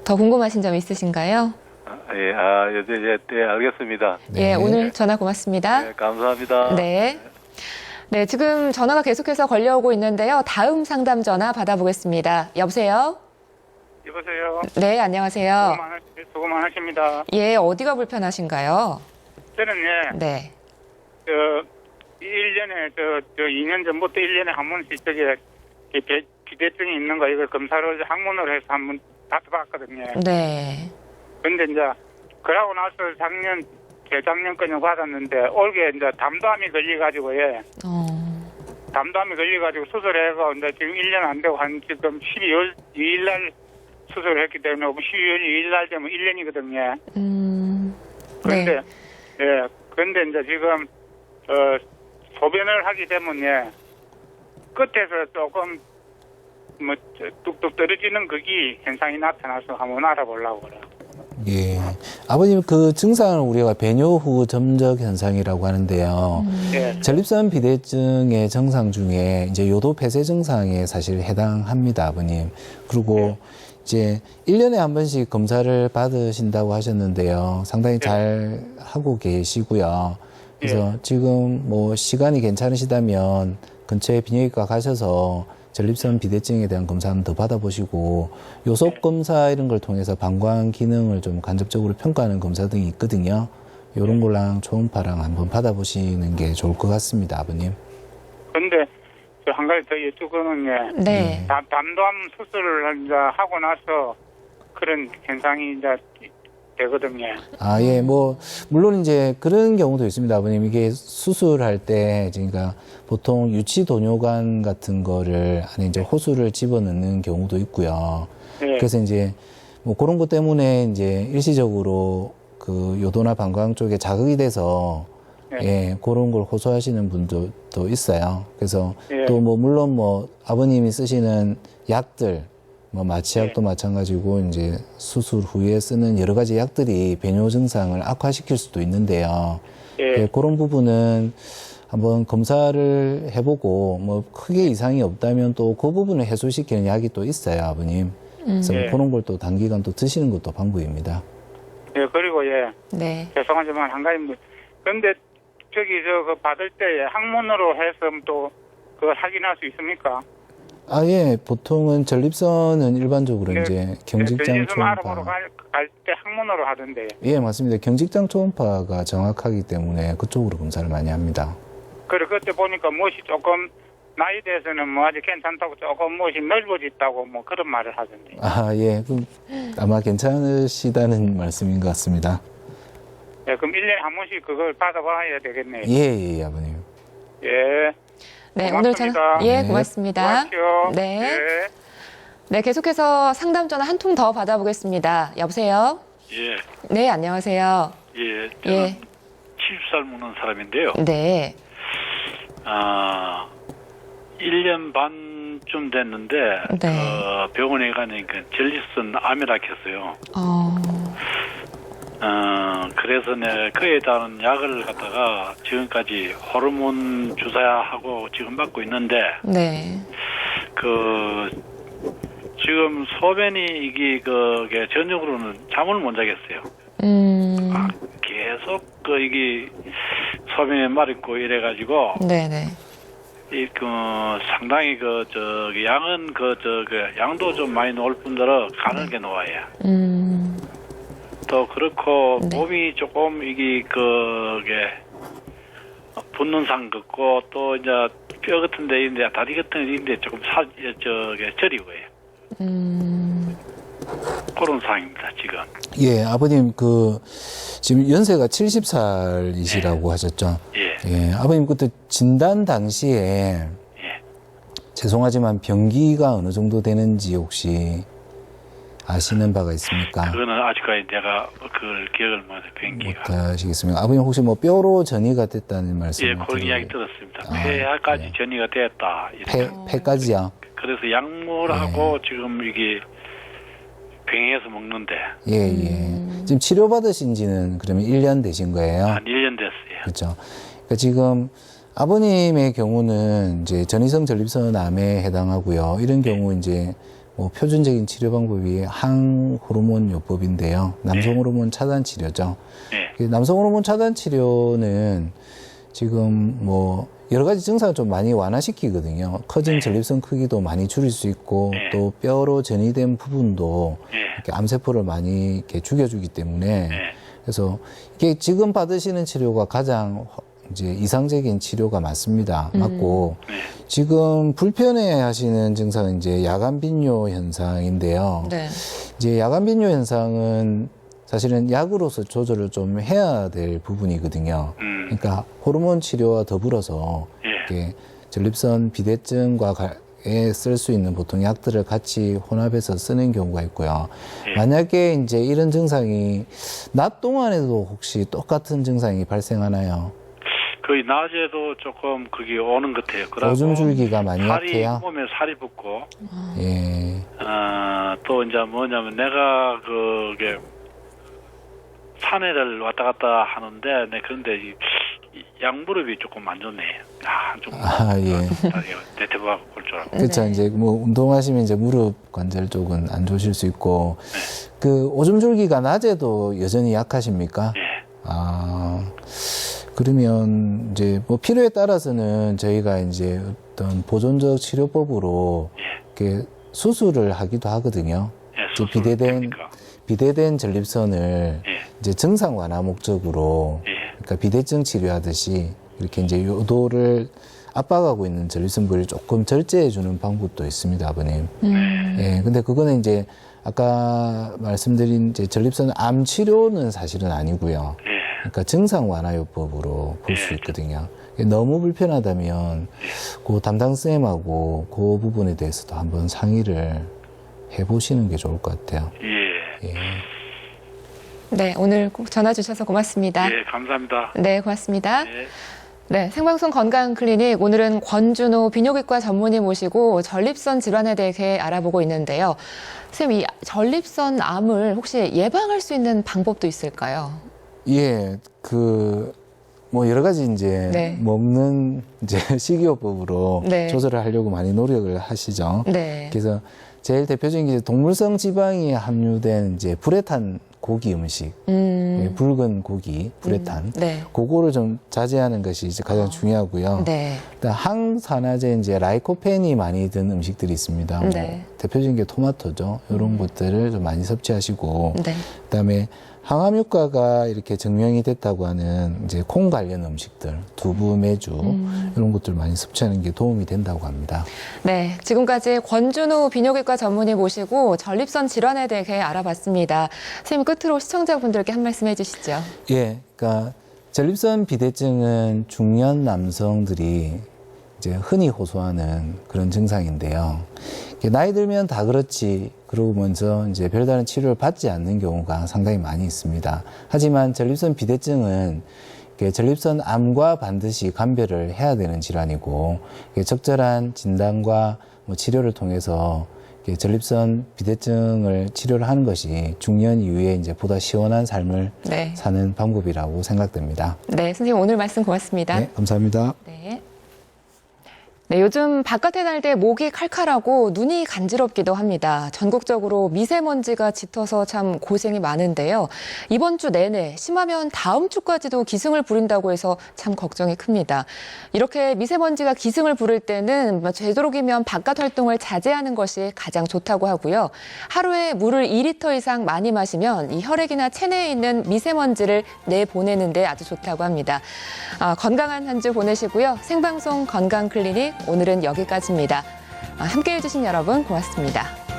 더 궁금하신 점 있으신가요? 네, 알겠습니다. 예, 오늘 전화 고맙습니다. 네, 감사합니다. 네. 네, 지금 전화가 계속해서 걸려오고 있는데요. 다음 상담 전화 받아보겠습니다. 여보세요? 여보세요. 네, 안녕하세요. 수고 많으십니다. 예, 어디가 불편하신가요? 저는 네. 1년에 2년 전부터 1년에 한 번씩 비대증이 있는 거 이걸 검사를 학문으로 해서 한 번 받아봤거든요. 네. 근데 이제 그러고 나서 재작년까지 받았는데 올게 이제 담담이 걸려가지고 담담이 걸려가지고 수술해서 이제 지금 1년 안 되고 한 지금 12월 2일 날 수술을 했기 때문에 12월 2일 날 되면 1년이거든요. 그런데 네. 예, 그런데 이제 지금 소변을 하게 되면 끝에서 조금 뭐 뚝뚝 떨어지는 그게 현상이 나타나서 한번 알아보려고 그래요. 예. 아버님, 그 증상을 우리가 배뇨 후 점적 현상이라고 하는데요. 예. 전립선 비대증의 증상 중에 이제 요도 폐쇄 증상에 사실 해당합니다, 아버님. 그리고 이제 1년에 한 번씩 검사를 받으신다고 하셨는데요. 상당히 잘 하고 계시고요. 그래서 지금 뭐 시간이 괜찮으시다면 근처에 비뇨기과 가셔서 전립선 비대증에 대한 검사 한번 더 받아보시고 요속 검사 이런 걸 통해서 방광 기능을 좀 간접적으로 평가하는 검사 등이 있거든요. 이런 거랑 초음파랑 한번 받아보시는 게 좋을 것 같습니다, 아버님. 근데 한 가지 더 여쭈고는 네. 담담 수술을 이제 하고 나서 그런 현상이 이제 되거든요. 아, 예, 뭐, 물론 이제 그런 경우도 있습니다, 아버님. 이게 수술할 때, 그러니까 보통 유치도뇨관 같은 거를 안에 이제 호수를 집어넣는 경우도 있고요. 네. 그래서 이제 뭐 그런 것 때문에 이제 일시적으로 그 요도나 방광 쪽에 자극이 돼서 예, 그런 걸 호소하시는 분들도 있어요. 그래서 또 뭐 물론 뭐 아버님이 쓰시는 약들, 뭐 마취약도 마찬가지고 이제 수술 후에 쓰는 여러 가지 약들이 배뇨 증상을 악화시킬 수도 있는데요. 예, 그런 부분은 한번 검사를 해보고 뭐 크게 이상이 없다면 또 그 부분을 해소시키는 약이 또 있어요, 아버님. 그래서 그런 걸 또 단기간 또 드시는 것도 방법입니다. 예, 그리고 네. 죄송하지만 한 가지 근데 그 받을 때 학문으로 해서 또 그걸 확인할 수 있습니까? 아, 예. 보통은 전립선은 일반적으로 이제 경직장 초음파. 알아보러 갈 때 학문으로 하던데. 예, 맞습니다. 경직장 초음파가 정확하기 때문에 그쪽으로 검사를 많이 합니다. 그래, 그때 보니까 무엇이 조금 나이 대해서는 뭐 아직 괜찮다고 조금 무엇이 넓어졌다고 뭐 그런 말을 하던데. 아, 예. 그럼 아마 괜찮으시다는 말씀인 것 같습니다. 예, 그럼 1년에 한 번씩 그걸 받아봐야 되겠네요. 예, 아버님. 예. 네, 고맙습니다. 오늘 전화, 예, 네. 고맙습니다. 고맙습니다. 네. 예. 네, 계속해서 상담 전화 한 통 더 받아보겠습니다. 여보세요? 예, 네, 안녕하세요. 예, 저는 예. 70살 먹는 사람인데요. 네. 1년 반쯤 됐는데, 네. 병원에 가니까 전립선 암이라 했어요. 그래서 그에 따른 약을 갖다가 지금까지 호르몬 주사하고 지금 받고 있는데, 네. 지금 소변이 그게 저녁으로는 잠을 못 자겠어요. 계속 이게 소변이 마렵고 이래가지고 네네. 상당히 양은 양도 좀 많이 놓을 뿐더러 가는 게 놓아요. 또 그렇고 몸이 조금 그게 붓는 상 같고 또 이제 뼈 같은 데 있는데 다리 같은 데 있는데 조금 저리고요. 그런 상황입니다, 지금. 예, 아버님, 지금 연세가 70살이시라고 하셨죠? 예. 아버님, 그때 진단 당시에, 죄송하지만 병기가 어느 정도 되는지 혹시 아시는 바가 있습니까? 그거는 아직까지 내가 그걸 기억을 못해, 병기가. 못하시겠습니까? 아버님, 혹시 뭐 뼈로 전이가 됐다는 말씀? 예, 그런 이야기 들었습니다. 폐까지 전이가 됐다. 폐까지요? 그래서 약물하고 지금 이게 병행해서 먹는데. 예. 지금 치료받으신 지는 그러면 1년 되신 거예요? 한 1년 됐어요. 그렇죠. 그러니까 지금 아버님의 경우는 이제 전이성 전립선 암에 해당하고요. 이런 경우 이제 뭐 표준적인 치료 방법이 항호르몬 요법인데요. 남성 호르몬 차단 치료죠. 네. 남성 호르몬 차단 치료는 지금 뭐 여러 가지 증상을 좀 많이 완화시키거든요. 커진 전립선 크기도 많이 줄일 수 있고 또 뼈로 전이된 부분도 이렇게 암세포를 많이 이렇게 죽여주기 때문에 그래서 이게 지금 받으시는 치료가 가장 이제 이상적인 치료가 맞습니다. 맞고 지금 불편해 하시는 증상은 이제 야간 빈뇨 현상인데요. 네. 이제 야간 빈뇨 현상은 사실은 약으로서 조절을 좀 해야 될 부분이거든요. 그러니까 호르몬 치료와 더불어서 이렇게 전립선 비대증과 쓸 수 있는 보통 약들을 같이 혼합해서 쓰는 경우가 있고요. 만약에 이제 이런 증상이 낮 동안에도 혹시 똑같은 증상이 발생하나요? 거의 낮에도 조금 그게 오는 것 같아요. 오줌 줄기가 많이 약해요? 몸에 살이 붙고. 예. 또 이제 뭐냐면 내가 그게 산에를 왔다 갔다 하는데, 네, 그런데 이 양무릎이 조금 안 좋네. 예. 대퇴부하고 볼 줄 알고. 그렇죠. 이제 뭐 운동하시면 이제 무릎 관절 쪽은 안 좋으실 수 있고, 그 오줌 줄기가 낮에도 여전히 약하십니까? 그러면 이제 뭐 필요에 따라서는 저희가 이제 어떤 보존적 치료법으로 이렇게 수술을 하기도 하거든요. 비대된 전립선을 이제 증상 완화 목적으로 그러니까 비대증 치료하듯이 이렇게 이제 요도를 압박하고 있는 전립선 부위를 조금 절제해 주는 방법도 있습니다, 아버님. 예, 근데 그거는 이제 아까 말씀드린 이제 전립선 암 치료는 사실은 아니고요. 그러니까 증상 완화요법으로 볼 수 있거든요. 너무 불편하다면 그 담당 쌤하고 그 부분에 대해서도 한번 상의를 해보시는 게 좋을 것 같아요. 예. 네, 오늘 꼭 전화 주셔서 고맙습니다. 네, 감사합니다. 네, 고맙습니다. 네, 생방송 건강클리닉 오늘은 권준호 비뇨기과 전문의 모시고 전립선 질환에 대해 알아보고 있는데요. 선생님, 이 전립선 암을 혹시 예방할 수 있는 방법도 있을까요? 예, 뭐 여러 가지 이제 먹는 이제 식이요법으로 조절을 하려고 많이 노력을 하시죠. 그래서 제일 대표적인 게 동물성 지방이 함유된 이제 불에탄 고기 음식, 붉은 고기, 불에탄, 그거를 좀 자제하는 것이 이제 가장 중요하고요. 항산화제 이제 라이코펜이 많이 든 음식들이 있습니다. 뭐 대표적인 게 토마토죠. 이런 것들을 좀 많이 섭취하시고, 그다음에 항암 효과가 이렇게 증명이 됐다고 하는 이제 콩 관련 음식들, 두부, 메주 이런 것들 많이 섭취하는 게 도움이 된다고 합니다. 네, 지금까지 권준호 비뇨기과 전문의 모시고 전립선 질환에 대해 알아봤습니다. 선생님, 끝으로 시청자분들께 한 말씀 해주시죠. 예, 그러니까 전립선 비대증은 중년 남성들이 이제 흔히 호소하는 그런 증상인데요. 나이 들면 다 그렇지 그러고 먼저 이제 별다른 치료를 받지 않는 경우가 상당히 많이 있습니다. 하지만 전립선 비대증은 전립선 암과 반드시 감별을 해야 되는 질환이고 적절한 진단과 치료를 통해서 전립선 비대증을 치료를 하는 것이 중년 이후에 이제 보다 시원한 삶을 사는 방법이라고 생각됩니다. 네, 선생님 오늘 말씀 고맙습니다. 네, 감사합니다. 네, 요즘 바깥에 날 때 목이 칼칼하고 눈이 간지럽기도 합니다. 전국적으로 미세먼지가 짙어서 참 고생이 많은데요. 이번 주 내내 심하면 다음 주까지도 기승을 부린다고 해서 참 걱정이 큽니다. 이렇게 미세먼지가 기승을 부릴 때는 되도록이면 바깥 활동을 자제하는 것이 가장 좋다고 하고요. 하루에 물을 2리터 이상 많이 마시면 이 혈액이나 체내에 있는 미세먼지를 내보내는 데 아주 좋다고 합니다. 건강한 한 주 보내시고요. 생방송 건강클리닉 오늘은 여기까지입니다. 함께해 주신 여러분 고맙습니다.